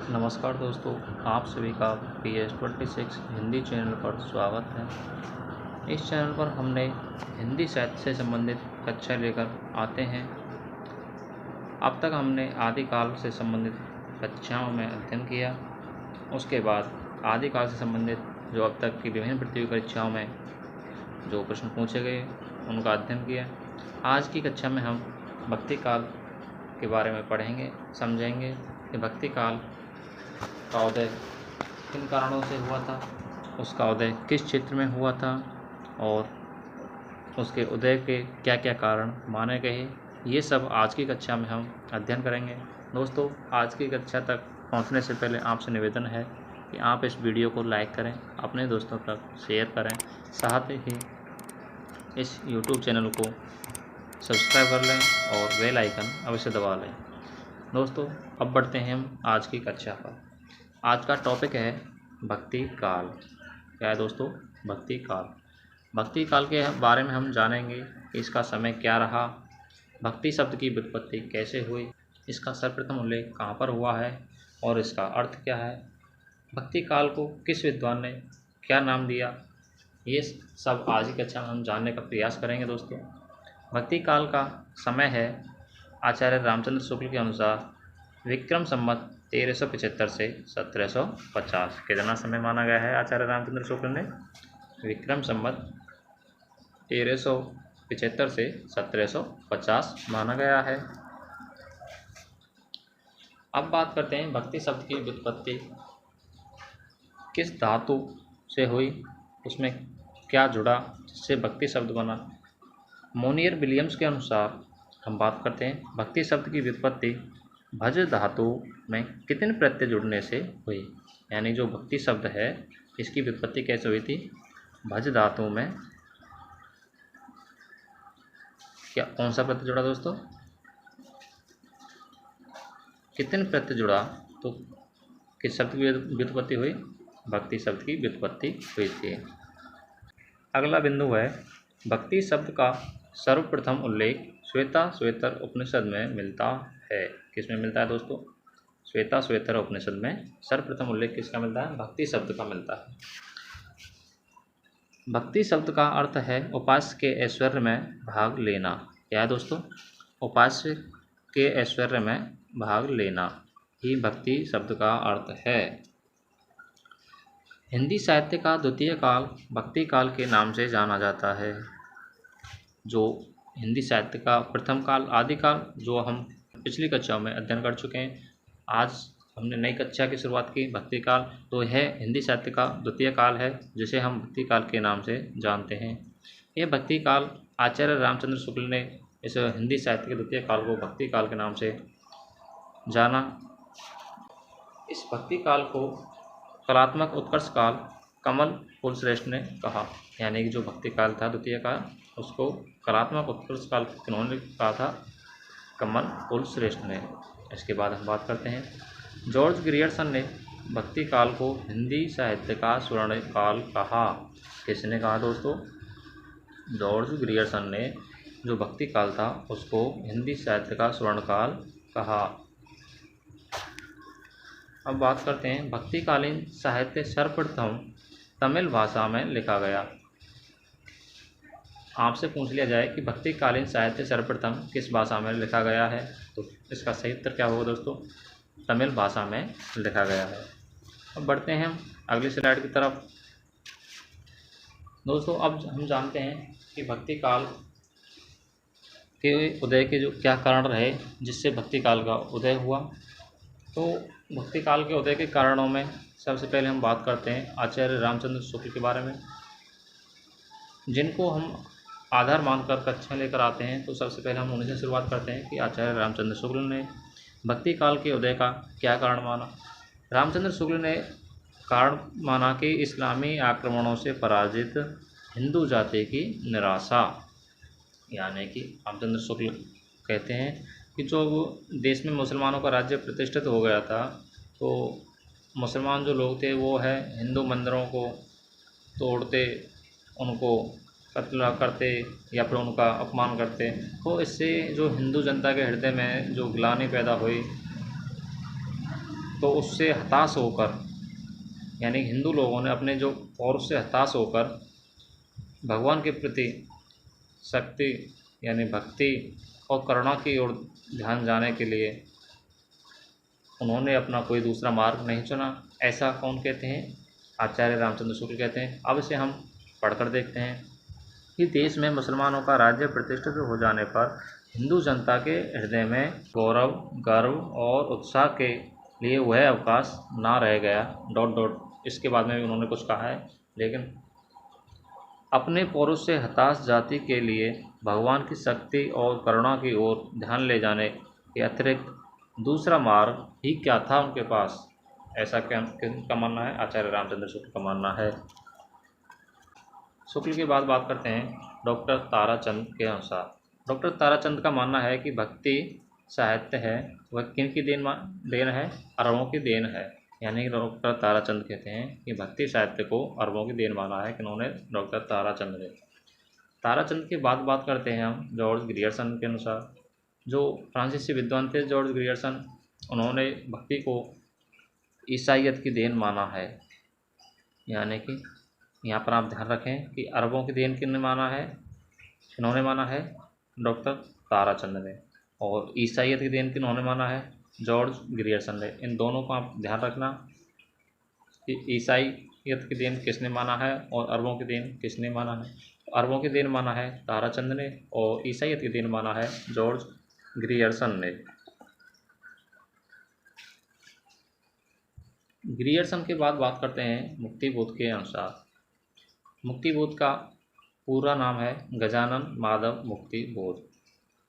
नमस्कार दोस्तों, आप सभी का PS26 हिंदी चैनल पर स्वागत है। इस चैनल पर हमने हिंदी साहित्य से संबंधित कक्षा लेकर आते हैं। अब तक हमने आदिकाल से संबंधित कक्षाओं में अध्ययन किया। उसके बाद आदिकाल से संबंधित जो अब तक की विभिन्न प्रतियोगी परीक्षाओं में जो प्रश्न पूछे गए उनका अध्ययन किया। आज की कक्षा में हम भक्ति काल के बारे में पढ़ेंगे, समझेंगे कि भक्ति काल का उदय किन कारणों से हुआ था, उसका उदय किस क्षेत्र में हुआ था और उसके उदय के क्या क्या कारण माने गए, ये सब आज की कक्षा में हम अध्ययन करेंगे। दोस्तों, आज की कक्षा तक पहुंचने से पहले आपसे निवेदन है कि आप इस वीडियो को लाइक करें, अपने दोस्तों तक शेयर करें, साथ ही इस YouTube चैनल को सब्सक्राइब कर लें और बेल आइकन अवश्य दबा लें। दोस्तों, अब बढ़ते हैं हम आज की कक्षा पर। आज का टॉपिक है भक्ति काल। क्या है दोस्तों? भक्ति काल। भक्ति काल के बारे में हम जानेंगे कि इसका समय क्या रहा, भक्ति शब्द की व्युत्पत्ति कैसे हुई, इसका सर्वप्रथम उल्लेख कहाँ पर हुआ है और इसका अर्थ क्या है, भक्ति काल को किस विद्वान ने क्या नाम दिया, ये सब आज की कक्षा में हम जानने का प्रयास करेंगे। दोस्तों, भक्ति काल का समय है आचार्य रामचंद्र शुक्ल के अनुसार विक्रम संवत 1375 से 1750। कितना समय माना गया है आचार्य रामचंद्र शुक्ल ने? विक्रम संवत 1375 से 1750 माना गया है। अब बात करते हैं भक्ति शब्द की व्युत्पत्ति किस धातु से हुई, उसमें क्या जुड़ा जिससे भक्ति शब्द बना। मोनियर विलियम्स के अनुसार हम बात करते हैं भक्ति शब्द की व्युत्पत्ति भज धातु में कितने प्रत्यय जुड़ने से हुई। यानी जो भक्ति शब्द है इसकी व्युत्पत्ति कैसे हुई थी? भज धातु में क्या कौन सा प्रत्यय जुड़ा दोस्तों? कितने प्रत्यय जुड़ा तो किस शब्द की व्युत्पत्ति हुई? भक्ति शब्द की व्युत्पत्ति हुई थी। अगला बिंदु है भक्ति शब्द का सर्वप्रथम उल्लेख श्वेता श्वेतर उपनिषद में मिलता है। किसमें मिलता है दोस्तों? श्वेता श्वेतर उपनिषद में सर्वप्रथम उल्लेख किसका मिलता है? भक्ति शब्द का मिलता है। भक्ति शब्द का अर्थ है उपास्य के ऐश्वर्य में भाग लेना। क्या है दोस्तों? उपास्य के ऐश्वर्य में भाग लेना ही भक्ति शब्द का अर्थ है। हिंदी साहित्य का द्वितीय काल भक्ति काल के नाम से जाना जाता है। जो हिंदी साहित्य का प्रथम काल आदिकाल जो हम पिछली कक्षाओं में अध्ययन कर चुके हैं, आज हमने नई कक्षा की शुरुआत की भक्ति काल, तो यह हिंदी साहित्य का द्वितीय काल है जिसे हम भक्ति काल के नाम से जानते हैं। यह भक्ति काल आचार्य रामचंद्र शुक्ल ने इस हिंदी साहित्य के द्वितीय काल को भक्ति काल के नाम से जाना। इस भक्ति काल को कलात्मक उत्कर्ष काल कमल कुलश्रेष्ठ ने कहा। यानी कि जो भक्ति काल था द्वितीय काल, उसको कलात्मक उत्कर्ष काल किन्होंने कहा था? कमल कुलश्रेष्ठ ने। इसके बाद हम बात करते हैं जॉर्ज ग्रियर्सन ने भक्ति काल को हिंदी साहित्य का स्वर्ण काल कहा। किसने कहा दोस्तों? जॉर्ज ग्रियर्सन ने जो भक्ति काल था उसको हिंदी साहित्य का स्वर्ण काल कहा। अब बात करते हैं भक्तिकालीन साहित्य सर्वप्रथम तमिल भाषा में लिखा गया। आपसे पूछ लिया जाए कि भक्तिकालीन साहित्य सर्वप्रथम किस भाषा में लिखा गया है, तो इसका सही उत्तर क्या होगा दोस्तों? तमिल भाषा में लिखा गया है। अब बढ़ते हैं हम अगली स्लाइड की तरफ। दोस्तों, अब हम जानते हैं कि भक्ति काल के उदय के जो क्या कारण रहे जिससे भक्ति काल का उदय हुआ। तो भक्ति काल के उदय के कारणों में सबसे पहले हम बात करते हैं आचार्य रामचंद्र शुक्ल के बारे में, जिनको हम आधार मानकर कक्षा लेकर आते हैं। तो सबसे पहले हम उन्हीं से शुरुआत करते हैं कि आचार्य रामचंद्र शुक्ल ने भक्ति काल के उदय का क्या कारण माना। रामचंद्र शुक्ल ने कारण माना कि इस्लामी आक्रमणों से पराजित हिंदू जाति की निराशा। यानी कि रामचंद्र शुक्ल कहते हैं कि जो देश में मुसलमानों का राज्य प्रतिष्ठित हो गया था, तो मुसलमान जो लोग थे वो है हिंदू मंदिरों को तोड़ते, उनको कत्ल करते या फिर उनका अपमान करते। तो इससे जो हिंदू जनता के हृदय में जो ग्लानि पैदा हुई, तो उससे हताश होकर, यानी हिंदू लोगों ने अपने जो पौरुष से हताश होकर भगवान के प्रति शक्ति यानी भक्ति और करुणा की ओर ध्यान जाने के लिए उन्होंने अपना कोई दूसरा मार्ग नहीं चुना। ऐसा कौन कहते हैं? आचार्य रामचंद्र शुक्ल कहते हैं। अब इसे हम पढ़कर देखते हैं कि देश में मुसलमानों का राज्य प्रतिष्ठित हो जाने पर हिंदू जनता के हृदय में गौरव, गर्व और उत्साह के लिए वह अवकाश ना रह गया। डॉट डॉट इसके बाद में भी उन्होंने कुछ कहा है, लेकिन अपने पौरुष से हताश जाति के लिए भगवान की शक्ति और करुणा की ओर ध्यान ले जाने के अतिरिक्त दूसरा मार्ग ही क्या था उनके पास? ऐसा क्या किनका मानना है? आचार्य रामचंद्र शुक्ल का मानना है। शुक्ल के बाद बात करते हैं डॉक्टर ताराचंद के अनुसार। डॉक्टर ताराचंद का मानना है कि भक्ति साहित्य है वह किन की देन है? अरबों की देन है। यानी कि डॉक्टर ताराचंद कहते हैं कि भक्ति साहित्य को अरबों की देन माना है किन्होंने? डॉक्टर ताराचंद ने। ताराचंद के बाद बात करते हैं हम जॉर्ज ग्रियर्सन के अनुसार। जो फ्रांसीसी विद्वान थे जॉर्ज ग्रियर्सन, उन्होंने भक्ति को ईसाइयत की देन माना है। यानी कि यहाँ पर आप ध्यान रखें कि अरबों की देन किन्होंने माना है? किन्होंने माना है? डॉक्टर ताराचंद ने। और ईसाइयत की देन किन्होंने माना है? जॉर्ज ग्रियर्सन ने। इन दोनों को आप ध्यान रखना कि ईसाइयत की देन किसने माना है और अरबों की देन किसने माना है। अरबों की देन माना है ताराचंद ने और ईसाइयत की देन माना है जॉर्ज ग्रियर्सन ने। ग्रियर्सन के बाद बात करते हैं मुक्तिबोध के अनुसार। मुक्तिबोध का पूरा नाम है गजानन माधव मुक्तिबोध।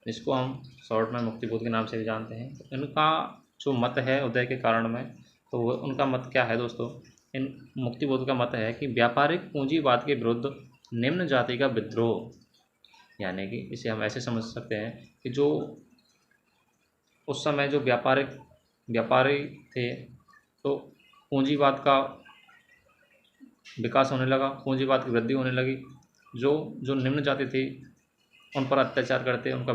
इसको हम शॉर्ट में मुक्तिबोध के नाम से भी जानते हैं। इनका जो मत है उदय के कारण में, तो वो उनका मत क्या है दोस्तों? इन मुक्तिबोध का मत है कि व्यापारिक पूंजीवाद के विरुद्ध निम्न जाति का विद्रोह। यानी कि इसे हम ऐसे समझ सकते हैं कि जो उस समय जो व्यापारी थे, तो पूंजीवाद का विकास होने लगा, पूंजीवाद की वृद्धि होने लगी। जो निम्न जाति थी उन पर अत्याचार करते, उनका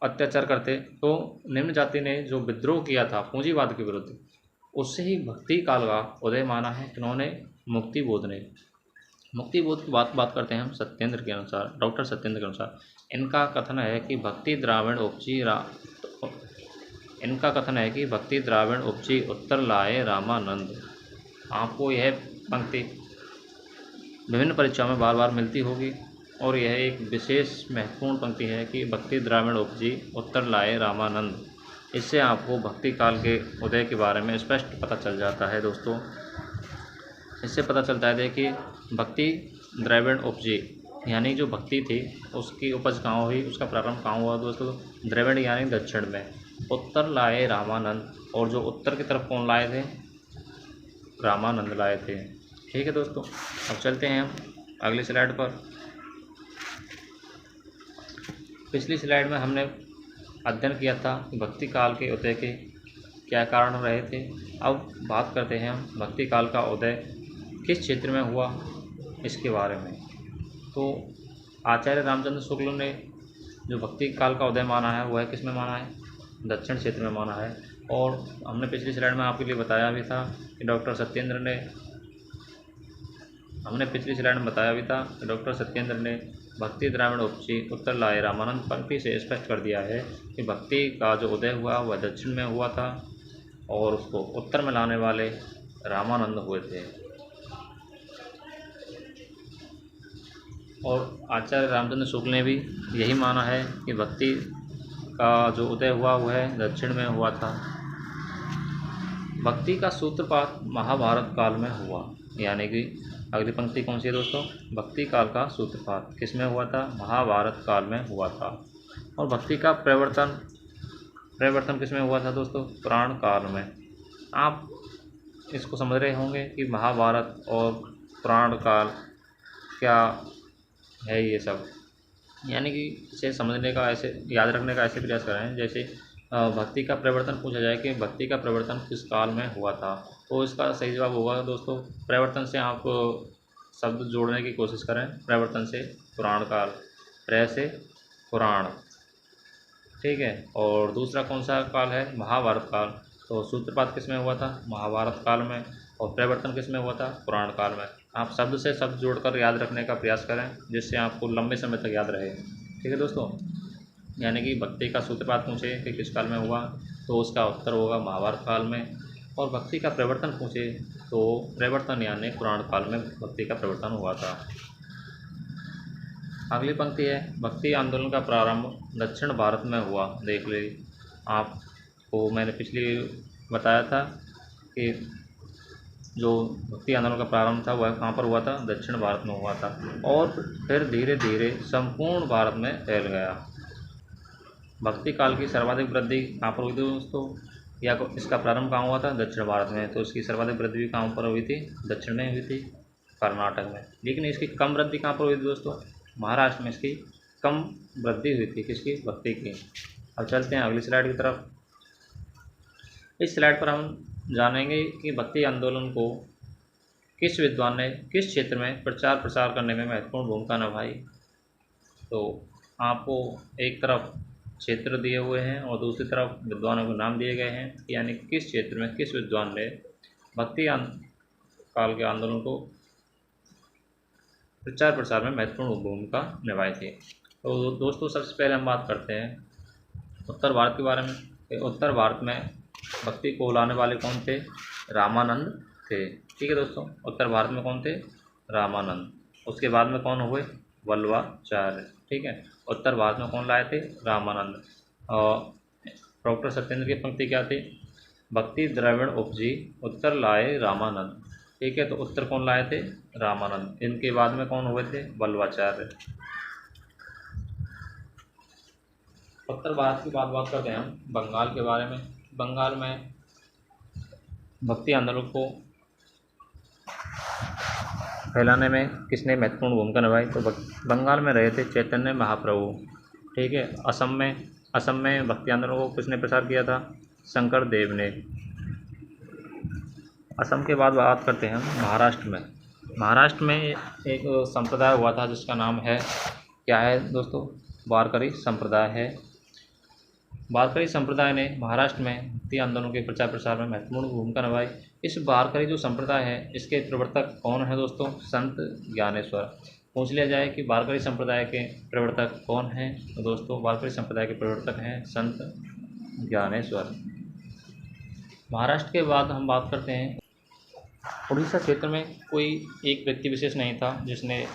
अत्याचार करते, तो निम्न जाति ने जो विद्रोह किया था पूंजीवाद के विरुद्ध, उससे ही भक्ति काल का उदय माना है किन्होंने? मुक्तिबोध ने। मुक्तिबोध की बात करते हैं हम सत्येंद्र के अनुसार, डॉक्टर सत्येंद्र के अनुसार। इनका कथन है कि भक्ति द्राविण उपजी उत्तर लाए रामानंद। आपको यह पंक्ति विभिन्न परीक्षाओं में बार बार मिलती होगी और यह एक विशेष महत्वपूर्ण पंक्ति है कि भक्ति द्राविण उपजी उत्तर लाए रामानंद। इससे आपको भक्ति काल के उदय के बारे में स्पष्ट पता चल जाता है दोस्तों। इससे पता चलता है देखिए, भक्ति द्रविड़ उपजी यानी जो भक्ति थी उसकी उपज कहाँ हुई, उसका प्रारंभ कहाँ हुआ दोस्तों? द्रविड़ यानी दक्षिण में। उत्तर लाए रामानंद, और जो उत्तर की तरफ कौन लाए थे? रामानंद लाए थे। ठीक है दोस्तों, अब चलते हैं हम अगली स्लाइड पर। पिछली स्लाइड में हमने अध्ययन किया था कि भक्ति काल के उदय के क्या कारण रहे थे। अब बात करते हैं हम भक्ति काल का उदय किस क्षेत्र में हुआ इसके बारे में। तो आचार्य रामचंद्र शुक्ल ने जो भक्ति काल का उदय माना है वह किस में माना है? दक्षिण क्षेत्र में माना है। और हमने पिछली स्लाइड में आपके लिए बताया भी था कि डॉक्टर सत्येंद्र ने भक्ति द्राविड़ उपजी उत्तर लाए रामानंद पंक्ति से स्पष्ट कर दिया है कि भक्ति का जो उदय हुआ वह दक्षिण में हुआ था और उसको उत्तर में लाने वाले रामानंद हुए थे। और आचार्य रामचंद्र शुक्ल ने भी यही माना है कि भक्ति का जो उदय हुआ वह दक्षिण में हुआ था। भक्ति का सूत्रपात महाभारत काल में हुआ। यानी कि अगली पंक्ति कौन सी है दोस्तों? भक्ति काल का सूत्रपात किस में हुआ था? महाभारत काल में हुआ था। और भक्ति का प्रवर्तन किस में हुआ था दोस्तों? पुराण काल में। आप इसको समझ रहे होंगे कि महाभारत और पुराण काल क्या है ये सब। यानी कि इसे समझने का, ऐसे याद रखने का ऐसे प्रयास करें जैसे भक्ति का प्रवर्तन पूछा जाए कि भक्ति का प्रवर्तन किस काल में हुआ था, तो इसका सही जवाब होगा दोस्तों प्रवर्तन से आप शब्द जोड़ने की कोशिश करें। प्रवर्तन से पुराण काल, प्रय से पुराण, ठीक है। और दूसरा कौन सा काल है? महाभारत काल। तो सूत्रपात किस में हुआ था? महाभारत काल में। और प्रवर्तन किस में हुआ था? पुराण काल में। आप शब्द से शब्द जोड़कर याद रखने का प्रयास करें, जिससे आपको लंबे समय तक याद रहे। ठीक है दोस्तों, यानी कि भक्ति का सूत्रपात पूछे कि किस काल में हुआ, तो उसका उत्तर होगा महाभारत काल में। और भक्ति का प्रवर्तन पूछे तो प्रवर्तन यानी पुराण काल में भक्ति का प्रवर्तन हुआ था। अगली पंक्ति है, भक्ति आंदोलन का प्रारंभ दक्षिण भारत में हुआ। देख ले, आपको मैंने पिछली बताया था कि जो भक्ति आंदोलन का प्रारंभ था वह कहाँ पर हुआ था? दक्षिण भारत में हुआ था, और फिर धीरे धीरे संपूर्ण भारत में फैल गया। भक्ति काल की सर्वाधिक वृद्धि कहाँ पर हुई थी दोस्तों? या इसका प्रारंभ कहाँ हुआ था? दक्षिण भारत में। तो इसकी सर्वाधिक वृद्धि भी कहाँ पर हुई थी? दक्षिण में हुई थी, कर्नाटक में। लेकिन इसकी कम वृद्धि कहाँ पर हुई थी दोस्तों? महाराष्ट्र में इसकी कम वृद्धि हुई थी। किसकी? भक्ति की। अब चलते हैं अगली स्लाइड की तरफ। इस स्लाइड पर हम जानेंगे कि भक्ति आंदोलन को किस विद्वान ने किस क्षेत्र में प्रचार प्रसार करने में महत्वपूर्ण भूमिका निभाई। तो आपको एक तरफ क्षेत्र दिए हुए हैं और दूसरी तरफ विद्वानों के नाम दिए गए हैं, यानी किस क्षेत्र में किस विद्वान ने भक्ति काल के आंदोलन को प्रचार प्रसार में महत्वपूर्ण भूमिका निभाई थी। तो दोस्तों, सबसे पहले हम बात करते हैं उत्तर भारत के बारे में। उत्तर भारत में भक्ति को लाने वाले कौन थे? रामानंद थे। ठीक है दोस्तों, उत्तर भारत में कौन थे? रामानंद। उसके बाद में कौन हुए? वल्लभाचार्य। ठीक है, उत्तर भारत में कौन लाए थे? रामानंद। और डॉक्टर सत्येंद्र की पंक्ति क्या थी? भक्ति द्रविड़ उपजी, उत्तर लाए रामानंद। ठीक है, तो उत्तर कौन लाए थे? रामानंद। इनके बाद में कौन हुए थे? वल्लभाचार्य। उत्तर भारत की बात करते हैं हम बंगाल के बारे में। बंगाल में भक्ति आंदोलन को फैलाने में किसने महत्वपूर्ण भूमिका निभाई? तो बंगाल में रहे थे चैतन्य महाप्रभु। ठीक है, असम में भक्ति आंदोलन को किसने प्रचार किया था? शंकर देव ने। असम के बाद बात करते हैं हम महाराष्ट्र में। महाराष्ट्र में एक संप्रदाय हुआ था जिसका नाम है, क्या है दोस्तों? वारकरी संप्रदाय है। वारकरी संप्रदाय ने महाराष्ट्र में भक्ति आंदोलन के प्रचार प्रसार में महत्वपूर्ण भूमिका निभाई। इस वारकरी जो संप्रदाय है इसके प्रवर्तक कौन है दोस्तों? संत ज्ञानेश्वर। पूछ लिया जाए कि वारकरी संप्रदाय के प्रवर्तक कौन हैं, तो दोस्तों वारकरी संप्रदाय के प्रवर्तक हैं संत ज्ञानेश्वर। महाराष्ट्र के बाद हम बात करते हैं उड़ीसा क्षेत्र में। कोई एक व्यक्ति विशेष नहीं था जिसने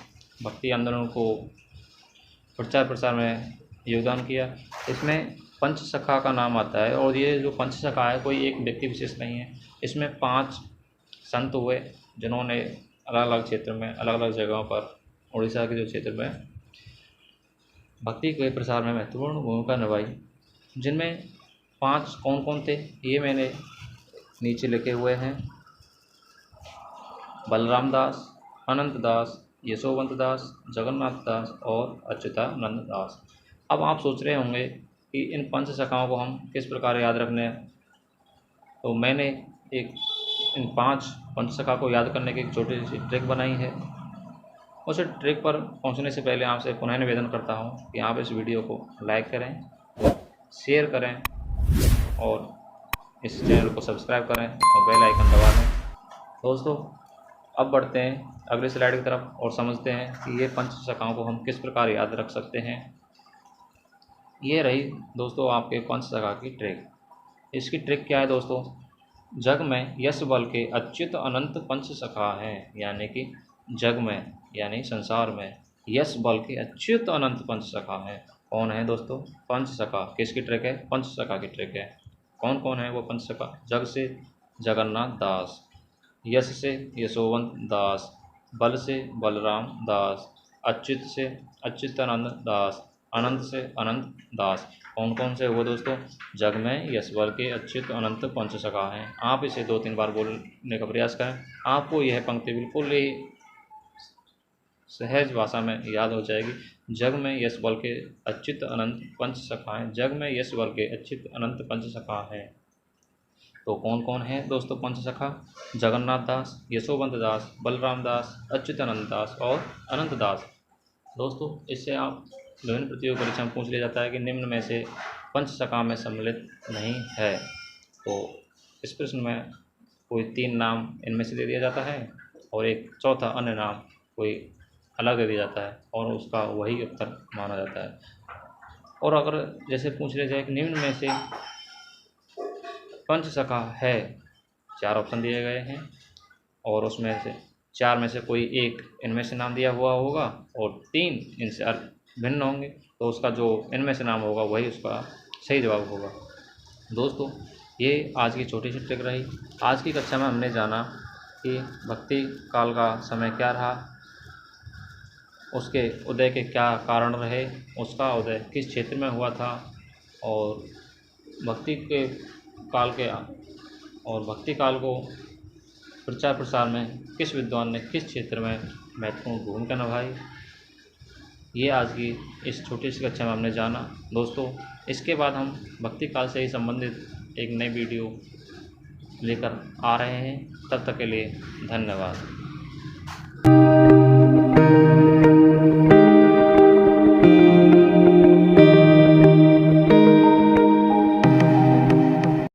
भक्ति आंदोलन को प्रचार प्रसार में योगदान किया। इसमें पंचसखा का नाम आता है, और ये जो पंचसखा है कोई एक व्यक्ति विशेष नहीं है। इसमें 5 संत हुए जिन्होंने अलग अलग क्षेत्र में अलग अलग जगहों पर उड़ीसा के जो क्षेत्र में भक्ति के प्रसार में महत्वपूर्ण भूमिका निभाई। जिनमें 5 कौन कौन थे ये मैंने नीचे लिखे हुए हैं। बलराम दास, अनंत दास, यशोवंत दास, जगन्नाथ दास और अच्युतानंद दास। अब आप सोच रहे होंगे कि इन पंचसखाओं को हम किस प्रकार याद रखने हैं। तो मैंने एक इन 5 पंचसखा को याद करने की एक छोटी सी ट्रिक बनाई है। उस ट्रिक पर पहुंचने से पहले आपसे पुनः निवेदन करता हूं कि आप इस वीडियो को लाइक करें, शेयर करें और इस चैनल को सब्सक्राइब करें और बेल आइकन दबा दें। दोस्तों, अब बढ़ते हैं अगले स्लाइड की तरफ और समझते हैं कि ये पंचसखाओं को हम किस प्रकार याद रख सकते हैं। ये रही दोस्तों आपके पंचसखा की ट्रिक। इसकी ट्रिक क्या है दोस्तों? जग में यश बल के अच्युत अनंत पंचसखा हैं, यानी कि जग में यानी संसार में यश बल के अच्युत अनंत पंचसखा हैं। कौन है दोस्तों? पंचसखा। किसकी ट्रिक है? पंचसखा की ट्रिक है। कौन कौन है वो पंचसखा? जग से जगन्नाथ दास, यश से यशोवंत दास, बल से बलराम दास, अच्युत से अच्युतानंद दास, अनंत से अनंत दास। कौन कौन से वो दोस्तों? जग में यश बल के अच्युत अनंत पंचसखा हैं। आप इसे 2-3 बार बोलने का प्रयास करें, आपको यह पंक्ति बिल्कुल ही सहज भाषा में याद हो जाएगी। जग में यश बल के अच्युत अनंत पंचसखा हैं। जग में यश बल के अच्युत अनंत पंचसखा हैं। तो कौन कौन है दोस्तों पंचसखा? जगन्नाथ दास, यशोवंत दास, बलराम दास, अच्युतानंद दास और अनंत दास। दोस्तों, इससे आप विभिन्न प्रतियोगी परीक्षा में पूछ लिया जाता है कि निम्न में से पंचसखा में सम्मिलित नहीं है। तो इस प्रश्न में कोई 3 नाम इनमें से दे दिया जाता है और एक चौथा अन्य नाम कोई अलग दे दिया जाता है और उसका वही उत्तर माना जाता है। और अगर जैसे पूछ लिया जाए कि निम्न में से पंचसखा है, 4 ऑप्शन दिए गए हैं और उसमें से 4 में से कोई एक इनमें से नाम दिया हुआ होगा और 3 इनसे भिन्न होंगे, तो उसका जो इनमें से नाम होगा वही उसका सही जवाब होगा। दोस्तों, ये आज की छोटी सी ट्रिक रही। आज की कक्षा में हमने जाना कि भक्ति काल का समय क्या रहा, उसके उदय के क्या कारण रहे, उसका उदय किस क्षेत्र में हुआ था और भक्ति के काल के और भक्ति काल को प्रचार प्रसार में किस विद्वान ने किस क्षेत्र में महत्वपूर्ण भूमिका निभाई। ये आज की इस छोटी सी कक्षा में हमने जाना। दोस्तों, इसके बाद हम भक्ति काल से ही संबंधित एक नई वीडियो लेकर आ रहे हैं। तब तक के लिए धन्यवाद।